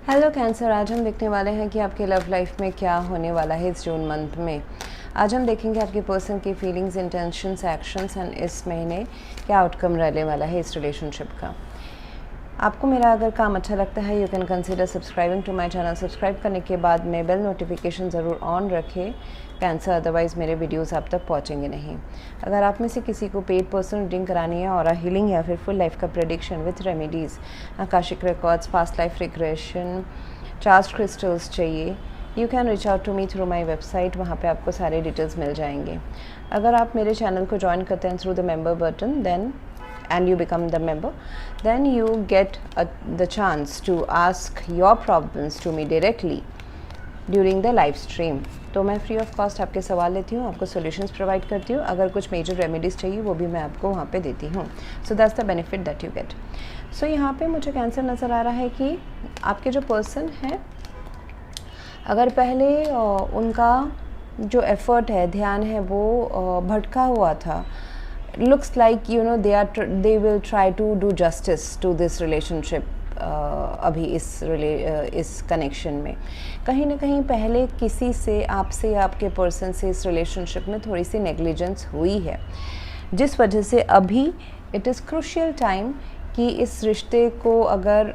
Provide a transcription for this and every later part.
Hello cancer, आज हम देखने वाले हैं कि आपके लव लाइफ में क्या होने वाला है इस जून मंथ में। आज हम देखेंगे आपके पर्सन की फीलिंग्स, इंटेंशंस, एक्शंस एंड इस महीने क्या आउटकम रहने वाला है इस रिलेशनशिप का। आपको मेरा अगर काम अच्छा लगता है you can consider subscribing to my channel. Subscribe करने के बाद में बेल नोटिफिकेशन ज़रूर ऑन रखें कैंसर, अदरवाइज़ मेरे वीडियोस आप तक पहुंचेंगे नहीं। अगर आप में से किसी को पेड पर्सनल रीडिंग करानी है और हीलिंग या फिर फुल लाइफ का prediction with remedies, akashic records, past life regression, charge crystals चाहिए, you can reach out to me through my website. वहाँ पे आपको सारे डिटेल्स मिल जाएंगे। अगर आप मेरे चैनल को ज्वाइन करते हैं through the member button then and you become the member, then you get the chance to ask your problems to me directly during the live stream। तो मैं फ्री ऑफ कॉस्ट आपके सवाल लेती हूँ, आपको सॉल्यूशंस प्रोवाइड करती हूँ। अगर कुछ मेजर रेमेडीज़ चाहिए वो भी मैं आपको वहाँ पे देती हूँ। So that's the benefit that you get. So यहाँ पे मुझे कैंसर नज़र आ रहा है कि आपके जो पर्सन है, अगर पहले उनका जो एफर्ट है, ध्यान है, वो भटका हुआ था, looks like you know they will try to do justice to this relationship। अभी इस कनेक्शन में कहीं ना कहीं पहले किसी से, आपसे या आपके पर्सन से इस रिलेशनशिप में थोड़ी सी नेग्लिजेंस हुई है, जिस वजह से अभी इट इज़ क्रूशियल टाइम कि इस रिश्ते को अगर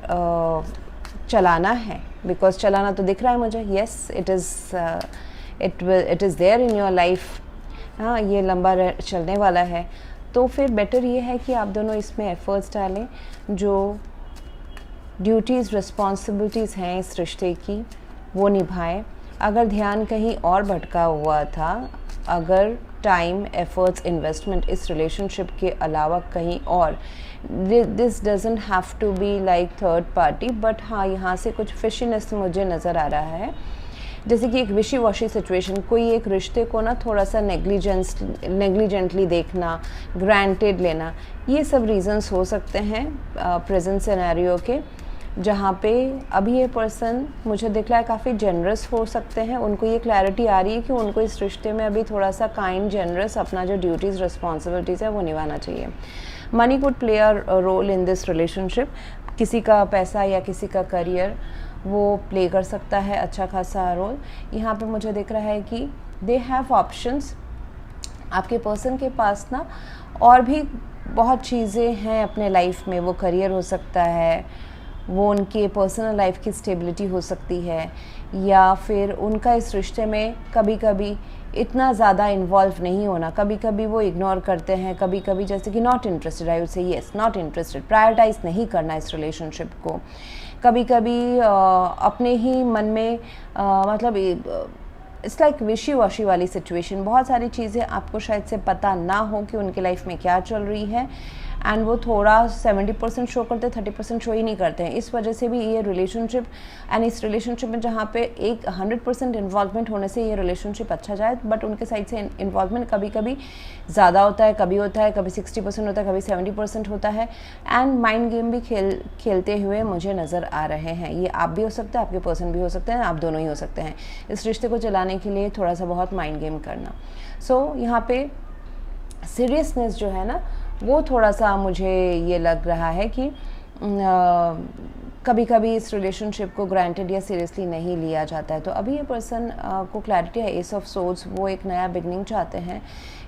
चलाना है, बिकॉज चलाना तो दिख रहा है मुझे, yes it is there in your life. हाँ, ये लंबा चलने वाला है, तो फिर बेटर ये है कि आप दोनों इसमें एफर्ट्स डालें। जो ड्यूटीज़, रिस्पॉन्सिबिलिटीज़ हैं इस रिश्ते की वो निभाएं। अगर ध्यान कहीं और भटका हुआ था, अगर टाइम, एफर्ट्स, इन्वेस्टमेंट इस रिलेशनशिप के अलावा कहीं और, this doesn't have to be like third party, but हाँ, यहाँ से कुछ फिशीनेस मुझे नज़र आ रहा है, जैसे कि एक विशी वॉशी सिचुएशन। कोई एक रिश्ते को ना थोड़ा सा नेग्लिजेंटली देखना, ग्रांटेड लेना, ये सब रीजंस हो सकते हैं प्रेजेंट सिनेरियो के, जहाँ पे अभी ये पर्सन मुझे दिख रहा है काफ़ी जेनरस हो सकते हैं। उनको ये क्लैरिटी आ रही है कि उनको इस रिश्ते में अभी थोड़ा सा काइंड, जेनरस अपना जो ड्यूटीज़, रिस्पॉन्सिबिलिटीज़ है वो निभाना चाहिए। Money could play a role in this relationship. किसी का पैसा या किसी का करियर वो प्ले कर सकता है अच्छा खासा रोल। यहाँ पे मुझे दिख रहा है कि दे हैव ऑप्शंस। आपके पर्सन के पास ना और भी बहुत चीज़ें हैं अपने लाइफ में। वो करियर हो सकता है, वो उनके पर्सनल लाइफ की स्टेबिलिटी हो सकती है, या फिर उनका इस रिश्ते में कभी कभी इतना ज़्यादा इन्वॉल्व नहीं होना, कभी कभी वो इग्नोर करते हैं, कभी कभी जैसे कि not interested, I would say yes not interested, prioritize नहीं करना इस रिलेशनशिप को। कभी कभी अपने ही मन में मतलब इट्स लाइक विशी वॉशी वाली सिचुएशन। बहुत सारी चीज़ें आपको शायद से पता ना हो कि उनकी लाइफ में क्या चल रही है, एंड वो थोड़ा 70% शो करते, 30% शो ही नहीं करते हैं। इस वजह से भी ये रिलेशनशिप, एंड इस रिलेशनशिप में जहाँ पे एक 100% इन्वॉल्वमेंट होने से ये रिलेशनशिप अच्छा जाए, बट उनके साइड से इन्वॉल्वमेंट कभी कभी ज़्यादा होता है, कभी 60% होता है, कभी 70% होता है, एंड माइंड गेम भी खेलते हुए मुझे नज़र आ रहे हैं। ये आप भी हो सकते हैं, आपके पर्सन भी हो सकते हैं, आप दोनों ही हो सकते हैं। इस रिश्ते को चलाने के लिए थोड़ा सा बहुत माइंड गेम करना। सो यहाँ पे सीरियसनेस जो है ना, वो थोड़ा सा मुझे ये लग रहा है कि कभी कभी इस रिलेशनशिप को ग्रांटेड या सीरियसली नहीं लिया जाता है। तो अभी ये पर्सन को क्लैरिटी है, एस ऑफ सोर्ड्स। वो एक नया बिगनिंग चाहते हैं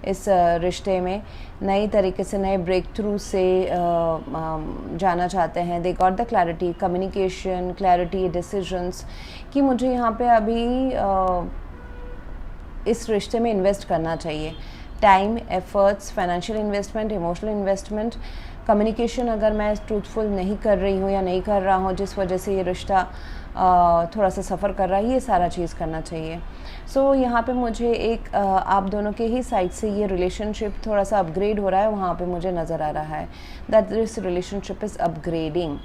इस रिश्ते में, नई तरीके से, नए ब्रेक थ्रू से जाना चाहते हैं। They got the clarity, communication, clarity, decisions कि मुझे यहाँ पे अभी इस रिश्ते में इन्वेस्ट करना चाहिए। Time, efforts, financial investment, emotional investment, communication अगर मैं ट्रूथफुल नहीं कर रही हूँ या नहीं कर रहा हूँ, जिस वजह से ये रिश्ता थोड़ा सा सफ़र कर रहा है, ये सारा चीज़ करना चाहिए। सो यहाँ पे मुझे एक आप दोनों के ही साइड से ये रिलेशनशिप थोड़ा सा अपग्रेड हो रहा है, वहाँ पे मुझे नज़र आ रहा है that this relationship is upgrading.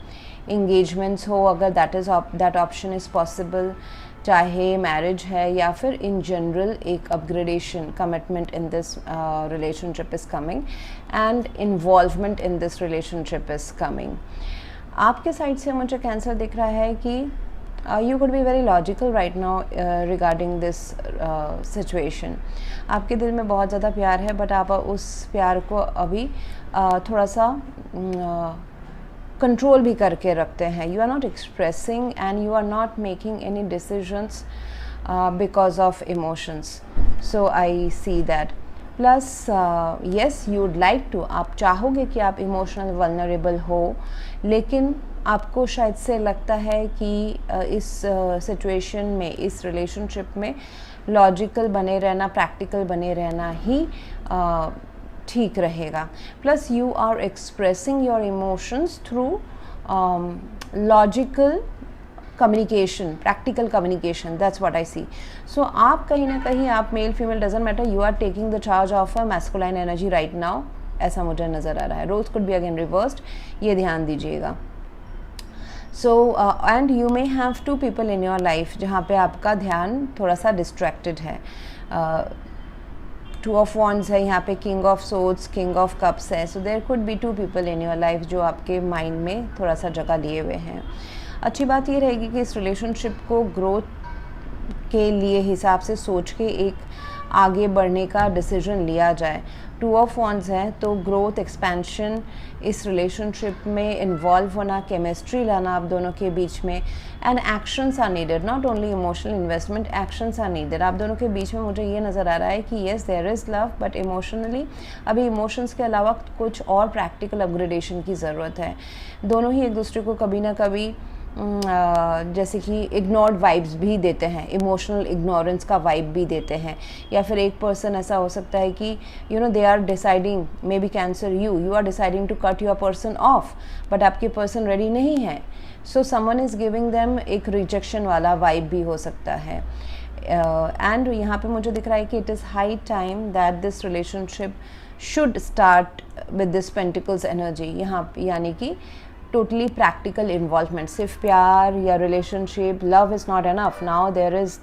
Engagements हो अगर दैट ऑप्शन इज़ पॉसिबल, चाहे मैरिज है या फिर इन जनरल एक upgradation, commitment in this relationship is coming, and involvement in this relationship is coming. आपके साइड से मुझे कैंसर दिख रहा है कि you could be very logical right now regarding this situation। आपके दिल में बहुत ज़्यादा प्यार है, बट आप उस प्यार को अभी थोड़ा सा कंट्रोल भी करके रखते हैं. You are not expressing and you are not making any decisions because of emotions. So I see that. Plus yes you would like to, आप चाहोगे कि आप इमोशनल वल्नरेबल हो, लेकिन आपको शायद से लगता है कि इस सिचुएशन में, इस रिलेशनशिप में लॉजिकल बने रहना, प्रैक्टिकल बने रहना ही ठीक रहेगा. Plus you are expressing your emotions through logical communication, practical communication, that's what I see. So आप कहीं ना कहीं, आप male female doesn't matter, you are taking the charge of a masculine energy right now, ऐसा मुझे नज़र आ रहा है. Roles could be again reversed, ये ध्यान दीजिएगा. So and you may have 2 people in your life जहाँ पे आपका ध्यान थोड़ा सा डिस्ट्रैक्टेड है. 2 of Wands है यहाँ पे, king of swords, king of cups है. So there could be 2 people in your life जो आपके माइंड में थोड़ा सा जगह लिए हुए हैं. अच्छी बात ये रहेगी कि इस रिलेशनशिप को ग्रोथ के लिए हिसाब से सोच के एक आगे बढ़ने का डिसीजन लिया जाए. 2 of Wands है तो ग्रोथ, एक्सपेंशन, इस रिलेशनशिप में इन्वॉल्व होना, केमिस्ट्री लाना आप दोनों के बीच में. And actions are needed, not only emotional investment, actions are needed. आप दोनों के बीच में मुझे ये नज़र आ रहा है कि yes there is love, but emotionally अभी इमोशंस के अलावा कुछ और प्रैक्टिकल अपग्रेडेशन की ज़रूरत है. दोनों ही एक दूसरे को कभी ना कभी जैसे कि इग्नोर्ड वाइब्स भी देते हैं, इमोशनल इग्नोरेंस का वाइब भी देते हैं. या फिर एक पर्सन ऐसा हो सकता है कि you know they are deciding, maybe Cancer, you are deciding to cut your person off, but आपके पर्सन रेडी नहीं है. So someone is giving them एक रिजेक्शन वाला वाइब भी हो सकता है. एंड यहाँ पे मुझे दिख रहा है कि it is high time that this relationship should start with this pentacles energy. यहाँ यानी कि टोटली प्रैक्टिकल इन्वॉल्वमेंट. सिर्फ प्यार या relationship, love is not enough. Now there is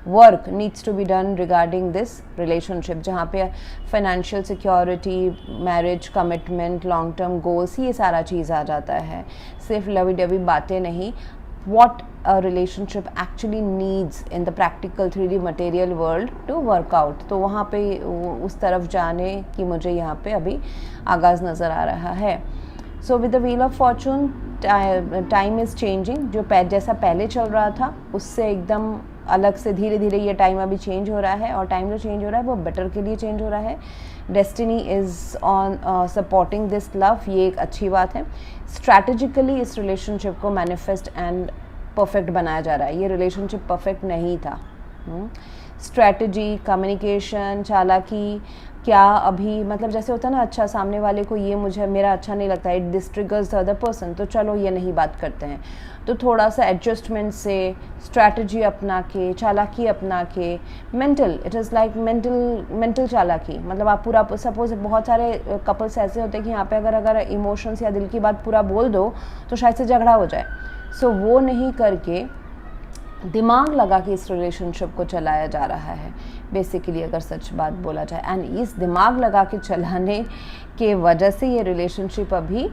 work needs to be done regarding this relationship, जहाँ पे financial security, marriage, commitment, long term goals, ये सारा चीज़ आ जाता है. सिर्फ लवी डवी बातें नहीं, what a relationship actually needs in the practical 3D material world to work out. तो वहाँ पे उस तरफ जाने की मुझे यहाँ पे अभी आगाज़ नज़र आ रहा है. So with the wheel of Fortune time is changing. जो जैसा पहले चल रहा था उससे एकदम अलग से धीरे धीरे ये टाइम अभी चेंज हो रहा है, और टाइम जो चेंज हो रहा है वो बेटर के लिए चेंज हो रहा है. Destiny is on supporting this love, ये एक अच्छी बात है. स्ट्रैटेजिकली इस रिलेशनशिप को मैनिफेस्ट एंड परफेक्ट बनाया जा रहा है. ये रिलेशनशिप परफेक्ट नहीं था. स्ट्रैटेजी, कम्युनिकेशन, चालाकी, क्या अभी मतलब जैसे होता है ना, अच्छा सामने वाले को ये मुझे मेरा अच्छा नहीं लगता, it this triggers the other person, तो चलो ये नहीं बात करते हैं. तो थोड़ा सा एडजस्टमेंट से, स्ट्रैटेजी अपना के, चालाकी अपना के, mental, it is like mental चालाकी. मतलब आप पूरा, सपोज बहुत सारे कपल्स ऐसे होते हैं कि यहाँ पे अगर इमोशंस या दिल की बात पूरा बोल दो तो शायद से झगड़ा हो जाए. सो वो नहीं करके दिमाग लगा के इस रिलेशनशिप को चलाया जा रहा है बेसिकली, अगर सच बात बोला जाए. एंड इस दिमाग लगा के चलाने के वजह से ये रिलेशनशिप अभी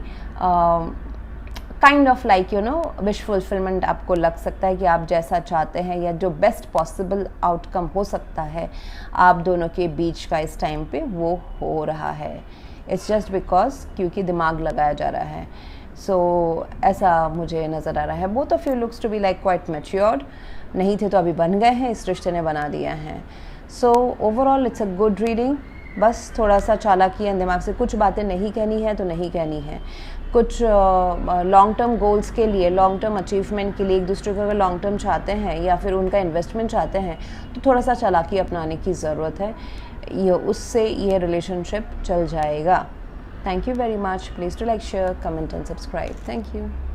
kind of like you know wish fulfilment आपको लग सकता है कि आप जैसा चाहते हैं या जो बेस्ट पॉसिबल आउटकम हो सकता है आप दोनों के बीच का इस टाइम पे वो हो रहा है. इट्स जस्ट बिकॉज क्योंकि दिमाग लगाया जा रहा है. सो ऐसा मुझे नज़र आ रहा है. Both of you looks to be like quite matured. नहीं थे तो अभी बन गए हैं, इस रिश्ते ने बना दिया है. So overall it's a good reading. बस थोड़ा सा चालाकी या दिमाग से कुछ बातें नहीं कहनी है तो नहीं कहनी है. कुछ लॉन्ग टर्म गोल्स के लिए, लॉन्ग टर्म अचीवमेंट के लिए एक दूसरे को अगर लॉन्ग टर्म चाहते हैं या फिर उनका इन्वेस्टमेंट चाहते हैं तो थोड़ा सा चालाकी अपनाने की ज़रूरत है. ये उससे ये रिलेशनशिप चल जाएगा. Thank you very much. Please do like, share, comment and subscribe. Thank you.